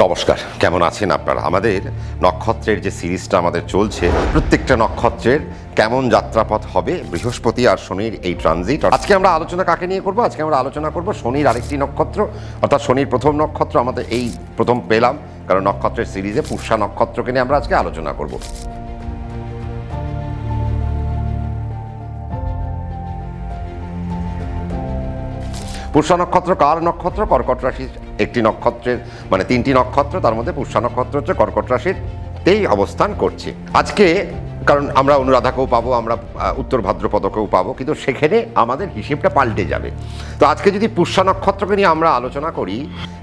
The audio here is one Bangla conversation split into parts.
নমস্কার, কেমন আছেন আপনারা? আমাদের নক্ষত্রের যে সিরিজটা আমাদের চলছে, প্রত্যেকটা নক্ষত্রের কেমন যাত্রাপথ হবে, বৃহস্পতি আর শনির এই ট্রানজিট। আজকে আমরা আলোচনা কাকে নিয়ে করব? আজকে আমরা আলোচনা করব শনির আরেকটি নক্ষত্র, অর্থাৎ শনির প্রথম নক্ষত্র আমাদের এই প্রথম পেলাম, কারণ নক্ষত্রের সিরিজে পুষ্যা নক্ষত্রকে নিয়ে আমরা আজকে আলোচনা করব। পুষ্যা নক্ষত্র কার নক্ষত্র? কর্কট রাশির একটি নক্ষত্রের, মানে তিনটি নক্ষত্র, তার মধ্যে পুষ্যা নক্ষত্র হচ্ছে কর্কট রাশিতেই অবস্থান করছে আজকে। কারণ আমরা অনুরাধাকেও পাবো, আমরা উত্তর ভাদ্রপদকেও পাবো, কিন্তু সেখানে আমাদের হিসেবটা পাল্টে যাবে। তো আজকে যদি পুষ্যা নক্ষত্রকে নিয়ে আমরা আলোচনা করি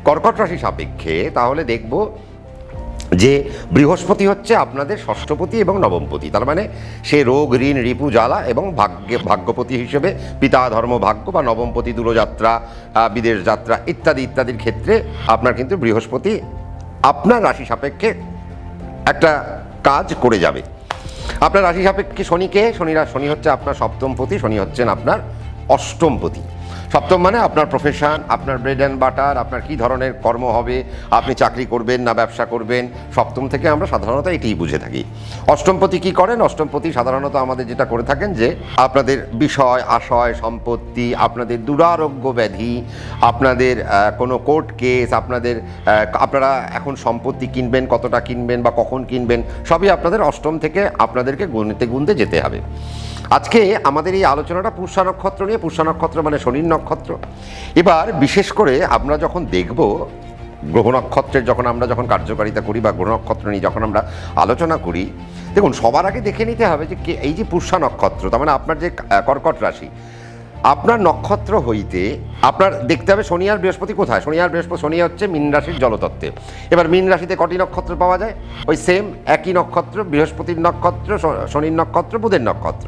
কর্কট রাশি সাপেক্ষে, তাহলে দেখব যে বৃহস্পতি হচ্ছে আপনাদের ষষ্ঠপতি এবং নবমপতি। তার মানে সে রোগ, ঋণ, রিপু, জ্বালা এবং ভাগ্যপতি হিসেবে পিতা, ধর্ম, ভাগ্য বা নবমপতি দূরযাত্রা, বিদেশ যাত্রা ইত্যাদি ইত্যাদির ক্ষেত্রে আপনার কিন্তু বৃহস্পতি আপনার রাশি সাপেক্ষে একটা কাজ করে যাবে। আপনার রাশি সাপেক্ষে শনিকে, শনি হচ্ছে আপনার সপ্তমপতি, শনি হচ্ছেন আপনার অষ্টমপতি। সপ্তম মানে আপনার প্রফেশন, আপনার ব্রেড অ্যান্ড বাটার, আপনার কী ধরনের কর্ম হবে, আপনি চাকরি করবেন না ব্যবসা করবেন, সপ্তম থেকে আমরা সাধারণত এটাই বুঝে থাকি। অষ্টমপতি কী করেন? অষ্টমপতি সাধারণত আমাদের যেটা করে থাকেন যে আপনাদের বিষয়, আশয়, সম্পত্তি, আপনাদের দুরারোগ্য ব্যাধি, আপনাদের কোনো কোর্ট কেস, আপনারা এখন সম্পত্তি কিনবেন, কতটা কিনবেন বা কখন কিনবেন, সবই আপনাদের অষ্টম থেকে আপনাদেরকে গুনতে যেতে হবে। আজকে আমাদের এই আলোচনাটা পুষ্যা নক্ষত্র নিয়ে। পুষ্যা নক্ষত্র মানে শনির নক্ষত্র। এবার বিশেষ করে আমরা যখন দেখব গ্রহ নক্ষত্রের, আমরা যখন কার্যকারিতা করি বা গ্রহ নক্ষত্র নিয়ে যখন আমরা আলোচনা করি, দেখুন সবার আগে দেখে নিতে হবে যে এই যে পুষ্যা নক্ষত্র, তার মানে আপনার যে কর্কট রাশি, আপনার নক্ষত্র হইতে আপনার দেখতে হবে শনি আর বৃহস্পতি কোথায়। শনি হচ্ছে মীন রাশির জলতত্ত্বে। এবার মীন রাশিতে কটি নক্ষত্র পাওয়া যায়? ওই সেম একই নক্ষত্র, বৃহস্পতির নক্ষত্র, শনির নক্ষত্র, বুধের নক্ষত্র।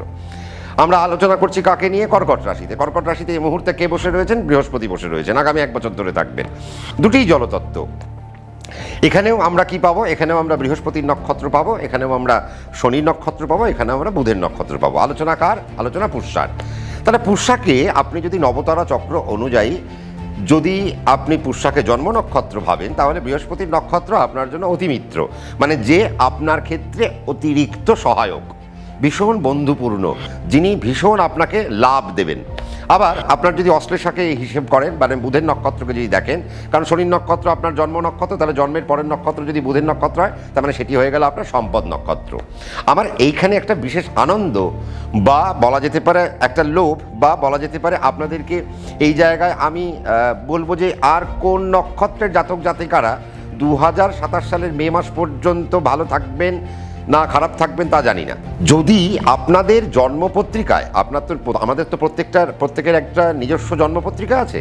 আমরা আলোচনা করছি কাকে নিয়ে? কর্কট রাশিতে। কর্কট রাশিতে এই মুহূর্তে কে বসে রয়েছেন? বৃহস্পতি বসে রয়েছেন, আগামী 1 বছর ধরে থাকবেন। দুটিই জলতত্ত্ব। এখানেও আমরা কি পাবো? এখানেও আমরা বৃহস্পতির নক্ষত্র পাবো, এখানেও আমরা শনির নক্ষত্র পাবো, এখানেও আমরা বুধের নক্ষত্র পাবো। আলোচনা কার? আলোচনা পুষ্যার। তাহলে পুষ্যাকে আপনি যদি নবতারা চক্র অনুযায়ী যদি আপনি পুষ্যাকে জন্ম নক্ষত্র ভাবেন, তাহলে বৃহস্পতির নক্ষত্র আপনার জন্য অতিমিত্র, মানে যে আপনার ক্ষেত্রে অতিরিক্ত সহায়ক, ভীষণ বন্ধুপূর্ণ, যিনি ভীষণ আপনাকে লাভ দেবেন। আবার আপনার যদি অশ্লেষাকে হিসেব করেন, মানে বুধের নক্ষত্রকে যদি দেখেন, কারণ শনির নক্ষত্র আপনার জন্ম নক্ষত্র, তাহলে জন্মের পরের নক্ষত্র যদি বুধের নক্ষত্র হয়, তার মানে সেটি হয়ে গেল আপনার সম্পদ নক্ষত্র। আমার এইখানে একটা বিশেষ আনন্দ বা বলা যেতে পারে একটা লোভ, বা বলা যেতে পারে আপনাদেরকে এই জায়গায় আমি বলবো যে আর কোন নক্ষত্রের জাতক জাতিকারা 2027 সালের মে মাস পর্যন্ত ভালো থাকবেন না খারাপ থাকবেন তা জানি না। যদি আপনাদের জন্মপত্রিকায়, আমাদের তো প্রত্যেকের একটা নিজস্ব জন্মপত্রিকা আছে,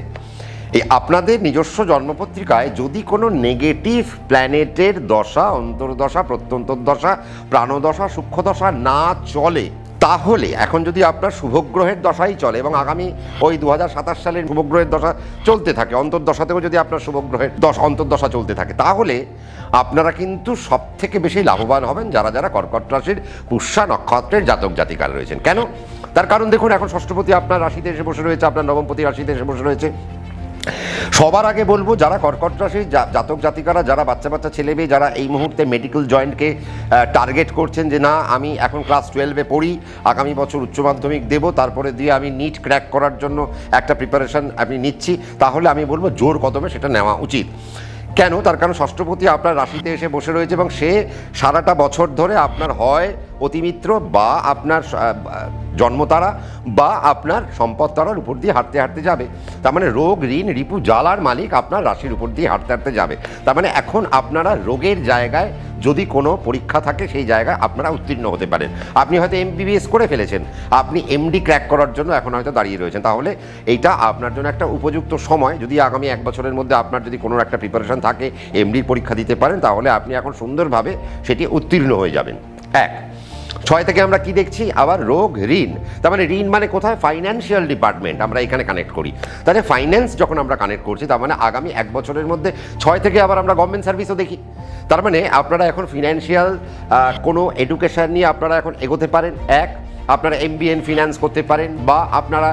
এই আপনাদের নিজস্ব জন্মপত্রিকায় যদি কোনো নেগেটিভ প্ল্যানেটের দশা, অন্তর্দশা, প্রত্যন্তর্দশা, প্রাণদশা, সূক্ষ্মদশা না চলে, তাহলে এখন যদি আপনার শুভগ্রহের দশাই চলে এবং আগামী ওই 2027 সালের শুভগ্রহের দশা চলতে থাকে, অন্তর্দশাতেও যদি আপনার শুভগ্রহের অন্তর্দশা চলতে থাকে, তাহলে আপনারা কিন্তু সব থেকে বেশি লাভবান হবেন যারা কর্কট রাশির পুষ্যা নক্ষত্রের জাতক জাতিকারা রয়েছেন। কেন? তার কারণ দেখুন, এখন ষষ্ঠপতি আপনার রাশিতে এসে বসে রয়েছে, আপনার নবমপতি রাশিতে এসে বসে রয়েছে। সবার আগে বলবো, যারা কর্কট রাশির জাতক জাতিকারা, যারা বাচ্চা ছেলে মেয়ে, যারা এই মুহূর্তে মেডিকেল জয়েন্টকে টার্গেট করছেন যে না আমি এখন ক্লাস 12-এ পড়ি, আগামী বছর উচ্চ মাধ্যমিক দেবো, তারপরে দিয়ে আমি নিট ক্র্যাক করার জন্য একটা প্রিপারেশন আমি নিচ্ছি, তাহলে আমি বলবো জোর কদমে সেটা নেওয়া উচিত। কেন? তার কারণ ষষ্ঠপতি আপনার রাশিতে এসে বসে রয়েছে এবং সে সারাটা বছর ধরে আপনার হয় অতিমিত্র বা আপনার জন্মতারা বা আপনার সম্পদ তারার উপর দিয়ে হাঁটতে যাবে। তার মানে রোগ, ঋণ, রিপু, জ্বালার মালিক আপনার রাশির উপর দিয়ে হাঁটতে যাবে। তার মানে এখন আপনারা রোগের জায়গায় যদি কোনো পরীক্ষা থাকে, সেই জায়গায় আপনারা উত্তীর্ণ হতে পারেন। আপনি হয়তো MBBS করে ফেলেছেন, আপনি MD ক্র্যাক করার জন্য এখন হয়তো দাঁড়িয়ে রয়েছেন, তাহলে এইটা আপনার জন্য একটা উপযুক্ত সময়। যদি আগামী 1 বছরের মধ্যে আপনার যদি কোনো একটা প্রিপারেশন থাকে, MDর পরীক্ষা দিতে পারেন, তাহলে আপনি এখন সুন্দরভাবে সেটি উত্তীর্ণ হয়ে যাবেন। 6 থেকে আমরা কি দেখছি? আবার রোগ, ঋণ। তার মানে ঋণ মানে কোথায়? ফাইন্যান্সিয়াল ডিপার্টমেন্ট আমরা এখানে কানেক্ট করি। তাহলে ফাইন্যান্স যখন আমরা কানেক্ট করছি, তার মানে আগামী 1 বছরের মধ্যে 6 থেকে আবার আমরা গভর্নমেন্ট সার্ভিসও দেখি। তার মানে আপনারা এখন ফিনান্সিয়াল কোনো এডুকেশন নিয়ে আপনারা এখন এগোতে পারেন। আপনারা MBA ফিনান্স করতে পারেন, বা আপনারা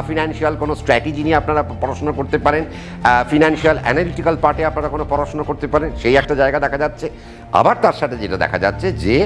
ফিনান্সিয়াল কোনো স্ট্র্যাটেজি নিয়ে আপনারা পড়াশোনা করতে পারেন, ফিনান্সিয়াল অ্যানালিটিক্যাল পার্টে আপনারা কোনো পড়াশোনা করতে পারেন, সেই একটা জায়গা দেখা যাচ্ছে। আবার তার সাথে যেটা দেখা যাচ্ছে যে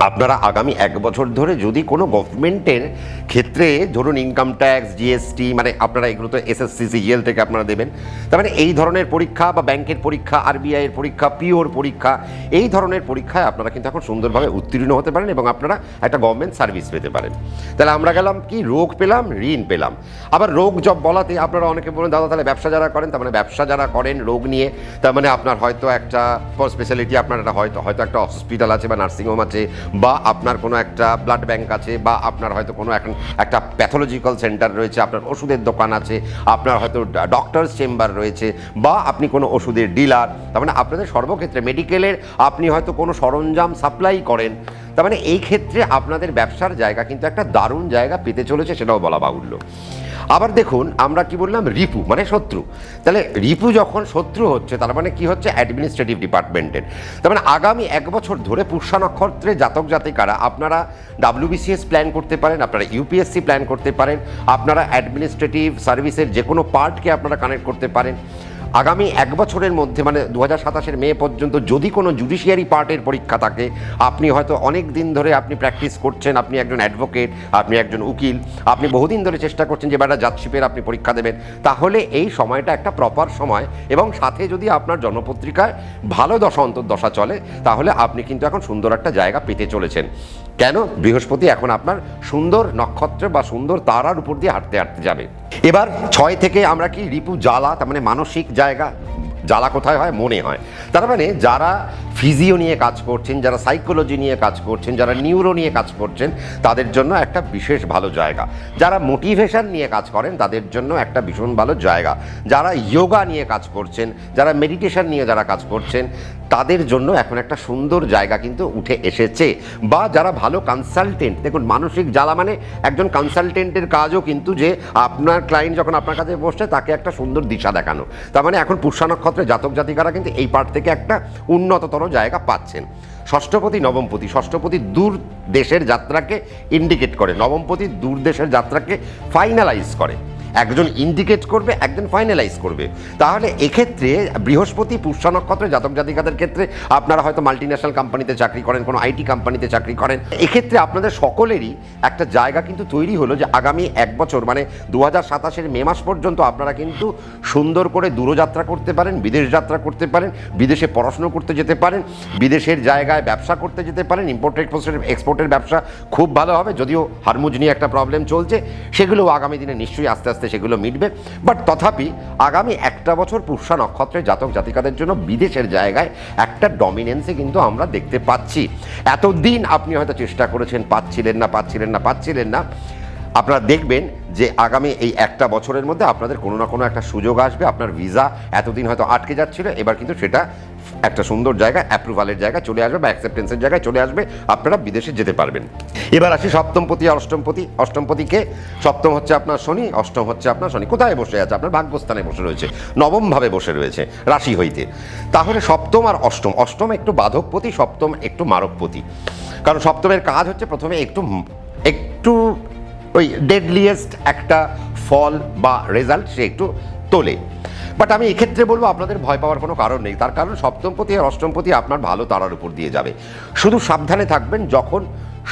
আপনারা আগামী 1 বছর ধরে যদি কোনো গভর্নমেন্টের ক্ষেত্রে ধরুন ইনকাম ট্যাক্স, GST, মানে আপনারা এগুলো তো SSC CGL থেকে আপনারা দেবেন, তার মানে এই ধরনের পরীক্ষা বা ব্যাংকের পরীক্ষা, RBI এর পরীক্ষা, পিওর পরীক্ষা, এই ধরনের পরীক্ষায় আপনারা কিন্তু এখন সুন্দরভাবে উত্তীর্ণ হতে পারেন এবং আপনারা একটা গভর্নমেন্ট সার্ভিস পেতে পারেন। তাহলে আমরা গেলাম কি, রোগ পেলাম, ঋণ পেলাম। আবার রোগ জব বলাতে আপনারা অনেকে বলেন দাদা তাহলে ব্যবসা যারা করেন, তার মানে ব্যবসা যারা করেন রোগ নিয়ে, তার মানে আপনার হয়তো একটা স্পেশালিটি, আপনার একটা হয়তো একটা হসপিটাল আছে বা নার্সিংহোম আছে, বা আপনার কোনো একটা ব্লাড ব্যাংক আছে, বা আপনার হয়তো কোনো একটা প্যাথোলজিক্যাল সেন্টার রয়েছে, আপনার ওষুধের দোকান আছে, আপনার হয়তো ডক্টরস চেম্বার রয়েছে, বা আপনি কোনো ওষুধের ডিলার, তার মানে আপনাদের সর্বক্ষেত্রে মেডিকেলের আপনি হয়তো কোনো সরঞ্জাম সাপ্লাই করেন, তার মানে এই ক্ষেত্রে আপনাদের ব্যবসার জায়গা কিন্তু একটা দারুণ জায়গা পেতে চলেছে, সেটাও বলা বাহুল্য। আবার দেখুন আমরা কি বললাম, রিপু মানে শত্রু। তাহলে রিপু যখন শত্রু হচ্ছে তার মানে কি হচ্ছে, অ্যাডমিনিস্ট্রেটিভ ডিপার্টমেন্টের। তার মানে আগামী 1 বছর ধরে পুষ্যা নক্ষত্রে জাতক জাতিকারা আপনারা WBCS প্ল্যান করতে পারেন, আপনারা UPSC প্ল্যান করতে পারেন, আপনারা অ্যাডমিনিস্ট্রেটিভ সার্ভিসের যে কোনো পার্টকে আপনারা কানেক্ট করতে পারেন। আগামী 1 বছরের মধ্যে মানে 2027 মে পর্যন্ত যদি কোনো জুডিশিয়ারি পার্টের পরীক্ষা থাকে, আপনি হয়তো অনেক দিন ধরে আপনি প্র্যাকটিস করছেন, আপনি একজন অ্যাডভোকেট, আপনি একজন উকিল, আপনি বহুদিন ধরে চেষ্টা করছেন যে একটা জাজশিপের আপনি পরীক্ষা দেবেন, তাহলে এই সময়টা একটা প্রপার সময়, এবং সাথে যদি আপনার জন্মপত্রিকায় ভালো দশা অন্তর্দশা চলে, তাহলে আপনি কিন্তু এখন সুন্দর একটা জায়গা পেতে চলেছেন। কেন, বৃহস্পতি এখন আপনার সুন্দর নক্ষত্র বা সুন্দর তারার উপর দিয়ে হাঁটতে হাঁটতে যাবে। এবার 6 থেকে আমরা কি, রিপু জ্বালা, তার মানে মানসিক জায়গা। জ্বালা কোথায় হয়, মনে হয়। তার মানে যারা ফিজিও নিয়ে কাজ করছেন, যারা সাইকোলজি নিয়ে কাজ করছেন, যারা নিউরো নিয়ে কাজ করছেন, তাদের জন্য একটা বিশেষ ভালো জায়গা। যারা মোটিভেশন নিয়ে কাজ করেন তাদের জন্য একটা ভীষণ ভালো জায়গা। যারা যোগা নিয়ে কাজ করছেন, যারা মেডিটেশন নিয়ে যারা কাজ করছেন, তাদের জন্য এখন একটা সুন্দর জায়গা কিন্তু উঠে এসেছে। বা যারা ভালো কনসালটেন্ট, দেখুন মানসিক জ্বালা মানে একজন কনসালটেন্টের কাজও কিন্তু যে আপনার ক্লায়েন্ট যখন আপনার কাছে বসছে তাকে একটা সুন্দর দিশা দেখানো। তার মানে এখন পুষ্যা নক্ষত্রে জাতক জাতিকারা কিন্তু এই পার্ট থেকে একটা উন্নততর জায়গা পাচ্ছেন। ষষ্ঠপতি নবমপতি, ষষ্ঠপতি দূর দেশের যাত্রাকে ইন্ডিকেট করে, নবমপতি দূর দেশের যাত্রাকে ফাইনালাইজ করে। একজন ইন্ডিকেট করবে, একজন ফাইনালাইজ করবে। তাহলে এক্ষেত্রে বৃহস্পতি পুষ্যা নক্ষত্রে জাতক জাতিকাদের ক্ষেত্রে আপনারা হয়তো মাল্টিন্যাশনাল কোম্পানিতে চাকরি করেন, কোনো IT কোম্পানিতে চাকরি করেন, এক্ষেত্রে আপনাদের সকলেরই একটা জায়গা কিন্তু তৈরি হলো যে আগামী 1 বছর মানে 2027 মে মাস পর্যন্ত আপনারা কিন্তু সুন্দর করে দূরযাত্রা করতে পারেন, বিদেশ যাত্রা করতে পারেন, বিদেশে পড়াশুনো করতে যেতে পারেন, বিদেশের জায়গায় ব্যবসা করতে যেতে পারেন। ইম্পোর্ট এক্সপোর্টের ব্যবসা খুব ভালো হবে, যদিও হরমুজ নিয়ে একটা প্রবলেম চলছে, সেগুলো আগামী দিনে নিশ্চয়ই আস্তে আস্তে সেগুলো মিটবে। বাট তথাপি আগামী 1 বছর পুষ্যা নক্ষত্রের জাতক জাতিকাদের জন্য বিদেশের জায়গায় একটা ডমিনেন্সে কিন্তু আমরা দেখতে পাচ্ছি। এতদিন আপনি হয়তো চেষ্টা করেছেন, পাচ্ছিলেন না, আপনারা দেখবেন যে আগামী এই 1 বছরের মধ্যে আপনাদের কোনো না কোনো একটা সুযোগ আসবে। আপনার ভিসা এতদিন হয়তো আটকে যাচ্ছিল, এবার কিন্তু সেটা একটা সুন্দর জায়গা, অ্যাপ্রুভালের জায়গায় চলে আসবে বা অ্যাকসেপ্টেন্সের জায়গায় চলে আসবে, আপনারা বিদেশে যেতে পারবেন। এবার আসি সপ্তমপতি আর অষ্টমপতি। অষ্টমপতিকে, সপ্তম হচ্ছে আপনার শনি, অষ্টম হচ্ছে আপনার শনি কোথায় বসে আছে, আপনার ভাগ্যস্থানে বসে রয়েছে, নবমভাবে বসে রয়েছে রাশি হইতে। তাহলে সপ্তম আর অষ্টম, অষ্টম একটু বাধকপতি, সপ্তম একটু মারকপতি। কারণ সপ্তমের কাজ হচ্ছে প্রথমে একটু ওই ডেডলিয়েস্ট একটা ফল বা রেজাল্ট সে একটু তোলে। বাট আমি এক্ষেত্রে বলবো আপনাদের ভয় পাওয়ার কোনো কারণ নেই, তার কারণ সপ্তমপতি আর অষ্টমপতি আপনার ভালো তারার উপর দিয়ে যাবে। শুধু সাবধানে থাকবেন যখন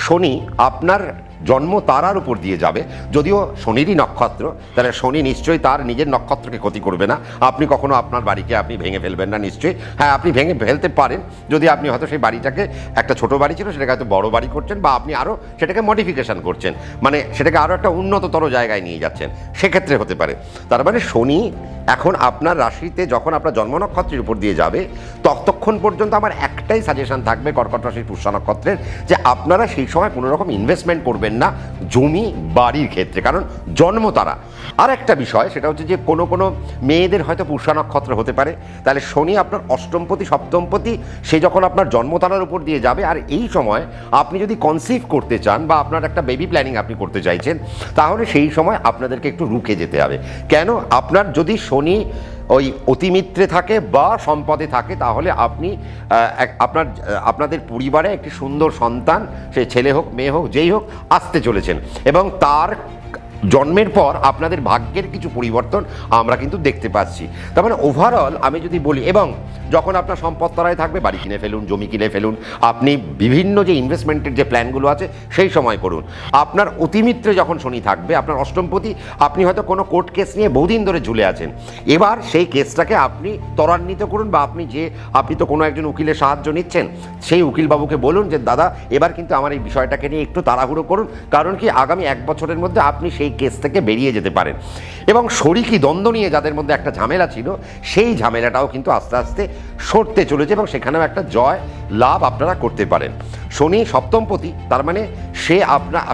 শনি আপনার জন্ম তারার উপর দিয়ে যাবে, যদিও শনিরই নক্ষত্র, তাহলে শনি নিশ্চয়ই তার নিজের নক্ষত্রকে ক্ষতি করবে না। আপনি কখনো আপনার বাড়িকে আপনি ভেঙে ফেলবেন না নিশ্চয়ই। হ্যাঁ, আপনি ভেঙে ফেলতে পারেন যদি আপনি হয়তো সেই বাড়িটাকে, একটা ছোট বাড়ি ছিল সেটাকে হয়তো বড় বাড়ি করছেন, বা আপনি আরও সেটাকে মডিফিকেশন করছেন, মানে সেটাকে আরও একটা উন্নততর জায়গায় নিয়ে যাচ্ছেন, সেক্ষেত্রে হতে পারে। তার মানে শনি এখন আপনার রাশিতে যখন আপনার জন্ম নক্ষত্রের উপর দিয়ে যাবে, ততক্ষণ পর্যন্ত আমার একটাই সাজেশন থাকবে কর্কট রাশির পুষ্যা নক্ষত্রের, যে আপনারা সেই সময় কোনো রকম ইনভেস্টমেন্ট করবেন না জমি বাড়ির ক্ষেত্রে, কারণ জন্ম তারা। আর একটা বিষয় সেটা হচ্ছে যে কোনো মেয়েদের হয়তো পুষ্যা নক্ষত্র হতে পারে, তাহলে শনি আপনার অষ্টমপতি সপ্তমপতি সে যখন আপনার জন্মতারার উপর দিয়ে যাবে, আর এই সময় আপনি যদি কনসিভ করতে চান বা আপনার একটা বেবি প্ল্যানিং আপনি করতে চাইছেন, তাহলে সেই সময় আপনাদেরকে একটু রুখে যেতে হবে। কেন, আপনার যদি শনি ওই অতিমিত্রে থাকে বা সম্পদে থাকে, তাহলে আপনি আপনাদের পরিবারে একটি সুন্দর সন্তান, সে ছেলে হোক মেয়ে হোক যেই হোক, আসতে চলেছেন, এবং তার জন্মের পর আপনাদের ভাগ্যের কিছু পরিবর্তন আমরা কিন্তু দেখতে পাচ্ছি। তার মানে ওভারঅল আমি যদি বলি, এবং যখন আপনার সম্পদ তলায় থাকবে, বাড়ি কিনে ফেলুন, জমি কিনে ফেলুন, আপনি বিভিন্ন যে ইনভেস্টমেন্টের যে প্ল্যানগুলো আছে সেই সময় করুন। আপনার অতিমিত্রে যখন শনি থাকবে, আপনার অষ্টমপতি, আপনি হয়তো কোনো কোর্ট কেস নিয়ে বহুদিন ধরে ঝুলে আছেন, এবার সেই কেসটাকে আপনি ত্বরান্বিত করুন, বা আপনি তো কোনো একজন উকিলের সাহায্য নিচ্ছেন, সেই উকিলবাবুকে বলুন যে দাদা এবার কিন্তু আমার এই বিষয়টাকে নিয়ে একটু তাড়াহুড়ো করুন, কারণ কি আগামী 1 বছরের মধ্যে আপনি সেই কেস থেকে বেরিয়ে যেতে পারেন। এবং শরিকি দ্বন্দ্ব নিয়ে যাদের মধ্যে একটা ঝামেলা ছিল, সেই ঝামেলাটাও কিন্তু আস্তে আস্তে সরতে চলেছে, এবং সেখানেও একটা জয় লাভ আপনারা করতে পারেন। শনি সপ্তমপতি, তার মানে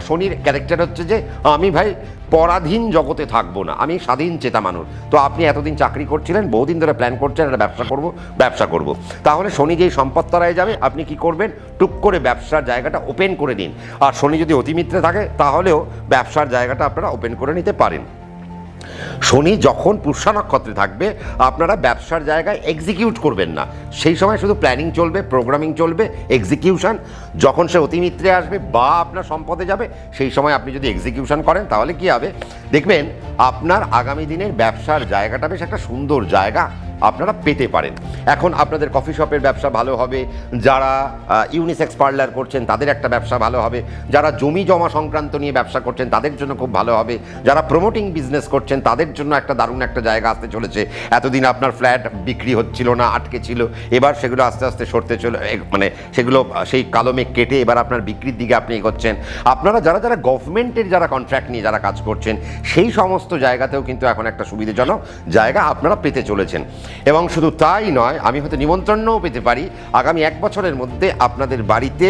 শনির ক্যারেক্টার হচ্ছে যে আমি ভাই পরাধীন জগতে থাকবো না, আমি স্বাধীন চেতা মানুষ। তো আপনি এতদিন চাকরি করছিলেন, বহুদিন ধরে প্ল্যান করছেন একটা ব্যবসা করব, তাহলে শনি যেই সম্পদ তলায় যাবে, আপনি কি করবেন, টুক করে ব্যবসার জায়গাটা ওপেন করে দিন। আর শনি যদি অতিমিত্রে থাকে, তাহলেও ব্যবসার জায়গাটা আপনারা ওপেন করে নিতে পারেন। শনি যখন পুষ্যা নক্ষত্রে থাকবে, আপনারা ব্যবসার জায়গায় এক্সিকিউট করবেন না, সেই সময় শুধু প্ল্যানিং চলবে, প্রোগ্রামিং চলবে, এক্সিকিউশন যখন সে অতিমিত্রে আসবে বা আপনার সম্পদে যাবে, সেই সময় আপনি যদি এক্সিকিউশন করেন, তাহলে কি হবে, দেখবেন আপনার আগামী দিনের ব্যবসার জায়গাটা বেশ একটা সুন্দর জায়গা আপনারা পেতে পারেন। এখন আপনাদের কফি শপের ব্যবসা ভালো হবে, যারা ইউনিসেক্স পার্লার করছেন তাদের একটা ব্যবসা ভালো হবে, যারা জমি জমা সংক্রান্ত নিয়ে ব্যবসা করছেন তাদের জন্য খুব ভালো হবে, যারা প্রমোটিং বিজনেস করছেন তাদের জন্য একটা দারুণ একটা জায়গা আসতে চলেছে। এতদিন আপনার ফ্ল্যাট বিক্রি হচ্ছিল না, আটকে ছিল, এবার সেগুলো আস্তে আস্তে সরতে মানে সেগুলো সেই কালো মেঘ কেটে এবার আপনার বিক্রির দিকে আপনি এগোচ্ছেন। আপনারা যারা গভর্নমেন্টের যারা কন্ট্রাক্ট নিয়ে যারা কাজ করছেন, সেই সমস্ত জায়গাতেও কিন্তু এখন একটা সুবিধাজনক জায়গা আপনারা পেতে চলেছেন। এবং শুধু তাই নয়, আমি হয়তো নিমন্ত্রণও পেতে পারি, আগামী 1 বছরের মধ্যে আপনাদের বাড়িতে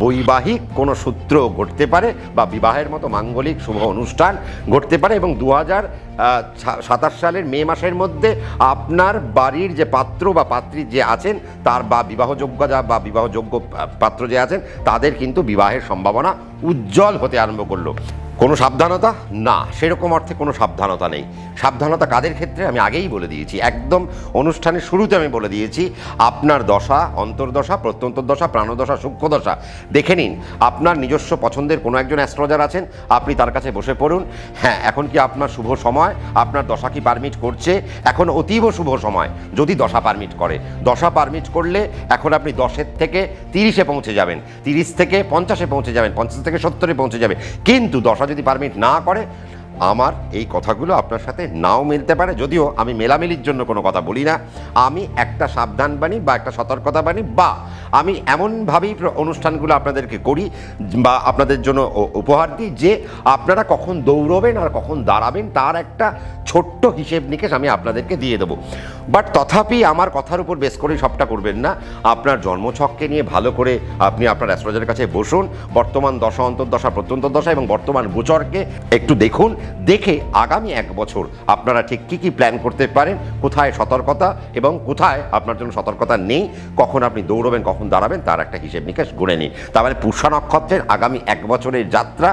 বৈবাহিক কোনো সূত্র ঘটতে পারে, বা বিবাহের মতো মাঙ্গলিক শুভ অনুষ্ঠান ঘটতে পারে, এবং 2027 সালের মে মাসের মধ্যে আপনার বাড়ির যে পাত্র বা পাত্রী যে আছেন, তার বা বিবাহযোগ্য পাত্র যে আছেন, তাদের কিন্তু বিবাহের সম্ভাবনা উজ্জ্বল হতে আরম্ভ করলো। কোনো সাবধানতা না, সেরকম অর্থে কোনো সাবধানতা নেই। সাবধানতা কাদের ক্ষেত্রে আমি আগেই বলে দিয়েছি, একদম অনুষ্ঠানের শুরুতে আমি বলে দিয়েছি, আপনার দশা, অন্তর্দশা, প্রত্যন্তর্দশা, প্রাণদশা, সূক্ষ্মদশা দেখে নিন। আপনার নিজস্ব পছন্দের কোনো একজন অ্যাস্ট্রোলজার আছেন, আপনি তার কাছে বসে পড়ুন। হ্যাঁ, এখন কি আপনার শুভ সময়, আপনার দশা কি পারমিট করছে? এখন অতীব শুভ সময় যদি দশা পারমিট করে। দশা পারমিট করলে এখন আপনি 10 থেকে 30-এ পৌঁছে যাবেন, 30 থেকে 50-এ পৌঁছে যাবেন, 50 থেকে 70-এ পৌঁছে যাবে। কিন্তু দশা যদি পারমিট না করে, আমার এই কথাগুলো আপনার সাথে নাও মিলতে পারে, যদিও আমি মেলামেলির জন্য কোনো কথা বলি না, আমি একটা সাবধান বাণী বা একটা সতর্কতা বাণী, বা আমি এমনভাবেই অনুষ্ঠানগুলো আপনাদেরকে করি বা আপনাদের জন্য উপহার দিই যে আপনারা কখন দৌড়বেন আর কখন দাঁড়াবেন তার একটা ছোট্ট হিসেব নিকেশ আমি আপনাদেরকে দিয়ে দেবো। বাট তথাপি আমার কথার উপর বেস করে সবটা করবেন না, আপনার জন্মছককে নিয়ে ভালো করে আপনি আপনার অ্যাস্ট্রোলজারের কাছে বসুন, বর্তমান দশা, অন্তর্দশা, প্রত্যন্তর্দশা এবং বর্তমান গোচরকে একটু দেখুন, দেখে আগামী 1 বছর আপনারা ঠিক কী প্ল্যান করতে পারেন, কোথায় সতর্কতা এবং কোথায় আপনার জন্য সতর্কতা নেই, কখন আপনি দৌড়বেন কখন দাঁড়াবেন তার একটা হিসেব নিকেশ গড়ে নিন। তাহলে পুষ্যা নক্ষত্রের আগামী 1 বছরের যাত্রা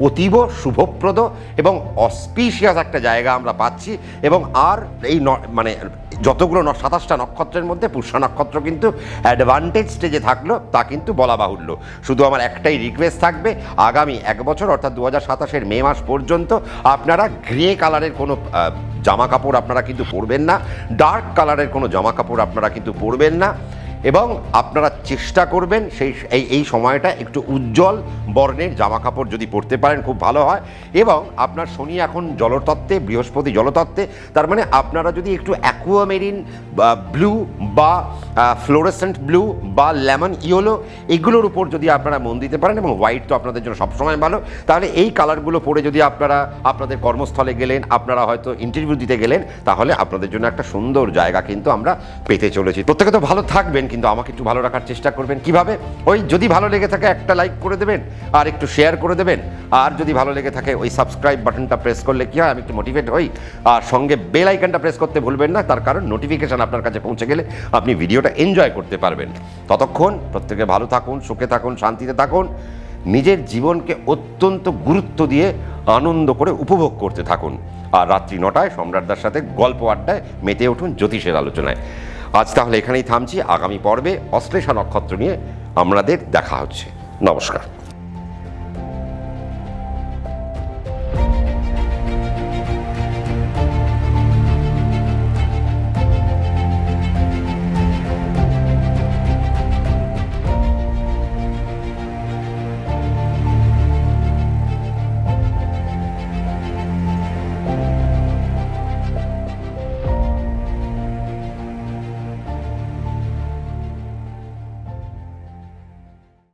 অতীব শুভপ্রদ এবং অসপিশিয়াস একটা জায়গা আমরা পাচ্ছি। এবং আর এই মানে যতগুলো 27টা নক্ষত্রের মধ্যে পুষ্যা নক্ষত্র কিন্তু অ্যাডভান্টেজ স্টেজে থাকলো, তা কিন্তু বলা বাহুল্য। শুধু আমার একটাই রিকোয়েস্ট থাকবে, আগামী 1 বছর অর্থাৎ 2027-এর মে মাস পর্যন্ত আপনারা গ্রে কালারের কোনো জামা কাপড় আপনারা কিন্তু পরবেন না, ডার্ক কালারের কোনো জামা কাপড় আপনারা কিন্তু পরবেন না, এবং আপনারা চেষ্টা করবেন এই সময়টা একটু উজ্জ্বল বর্ণের জামা কাপড় যদি পরতে পারেন খুব ভালো হয়। এবং আপনার শনি এখন জলতত্ত্বে, বৃহস্পতি জলতত্ত্বে, তার মানে আপনারা যদি একটু অ্যাকুয়ামেরিন ব্লু বা ফ্লোরেসেন্ট ব্লু বা লেমন ইয়েলো এগুলোর উপর যদি আপনারা মন দিতে পারেন, এবং হোয়াইট তো আপনাদের জন্য সবসময় ভালো, তাহলে এই কালারগুলো পরে যদি আপনারা আপনাদের কর্মস্থলে গেলেন, আপনারা হয়তো ইন্টারভিউ দিতে গেলেন, তাহলে আপনাদের জন্য একটা সুন্দর জায়গা কিন্তু আমরা পেতে চলেছি। প্রত্যেকে তো ভালো থাকবেন, কিন্তু আমাকে একটু ভালো রাখার চেষ্টা করবেন। কিভাবে? ওই যদি ভালো লেগে থাকে একটা লাইক করে দেবেন আর একটু শেয়ার করে দেবেন, আর যদি ভালো লেগে থাকে ওই সাবস্ক্রাইব বাটনটা প্রেস করলে কি হয়, আমি একটু মোটিভেট হই। আর সঙ্গে বেল আইকনটা প্রেস করতে ভুলবেন না, তার কারণ নোটিফিকেশান আপনার কাছে পৌঁছে গেলে আপনি ভিডিওটা এনজয় করতে পারবেন। ততক্ষণ প্রত্যেকে ভালো থাকুন, সুখে থাকুন, শান্তিতে থাকুন, নিজের জীবনকে অত্যন্ত গুরুত্ব দিয়ে আনন্দ করে উপভোগ করতে থাকুন। আর রাত্রি 9টায় সম্রাটদার সাথে গল্প আড্ডায় মেতে উঠুন জ্যোতিষের আলোচনায়। আজ তাহলে এখানেই থামছি। আগামী পর্বে অশ্লেষা নক্ষত্র নিয়ে আমাদের দেখা হচ্ছে। নমস্কার।